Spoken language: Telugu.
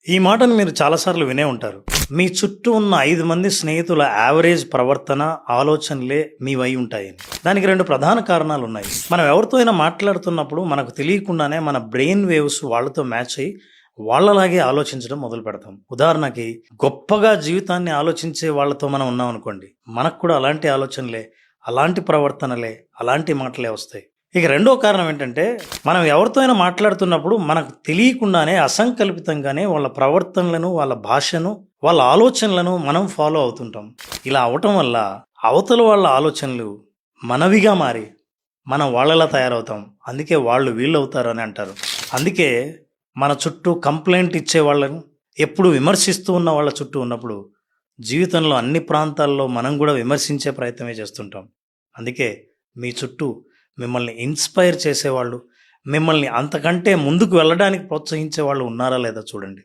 ఈ మాటను మీరు చాలాసార్లు వినే ఉంటారు. మీ చుట్టూ ఉన్న 5 మంది స్నేహితుల యావరేజ్ ప్రవర్తన, ఆలోచనలే మీవై ఉంటాయని. దానికి 2 ప్రధాన కారణాలున్నాయి. మనం ఎవరితో అయినా మాట్లాడుతున్నప్పుడు మనకు తెలియకుండానే మన బ్రెయిన్ వేవ్స్ వాళ్ళతో మ్యాచ్ అయ్యి వాళ్ళలాగే ఆలోచించడం మొదలు పెడతాం. ఉదాహరణకి గొప్పగా జీవితాన్ని ఆలోచించే వాళ్ళతో మనం ఉన్నామనుకోండి. మనకు కూడా అలాంటి ఆలోచనలే, అలాంటి ప్రవర్తనలే, అలాంటి మాటలే వస్తాయి. ఇక రెండో కారణం ఏంటంటే, మనం ఎవరితో అయినా మాట్లాడుతున్నప్పుడు మనకు తెలియకుండానే అసంకల్పితంగానే వాళ్ళ ప్రవర్తనలను, వాళ్ళ భాషను, వాళ్ళ ఆలోచనలను మనం ఫాలో అవుతుంటాం. ఇలా అవ్వటం వల్ల అవతల వాళ్ళ ఆలోచనలు మనవిగా మారి మనం వాళ్ళలా తయారవుతాం. అందుకే వాళ్ళు వీళ్ళవుతారు అని అంటారు. అందుకే మన చుట్టూ కంప్లైంట్ ఇచ్చే వాళ్ళను, ఎప్పుడు విమర్శిస్తూ ఉన్న వాళ్ళ చుట్టూ ఉన్నప్పుడు జీవితంలో అన్ని ప్రాంతాల్లో మనం కూడా విమర్శించే ప్రయత్నమే చేస్తుంటాం. అందుకే మీ చుట్టూ మిమ్మల్ని ఇన్స్పైర్ చేసేవాళ్ళు, మిమ్మల్ని అంతకంటే ముందుకు వెళ్ళడానికి ప్రోత్సహించే వాళ్ళు ఉన్నారా లేదా చూడండి.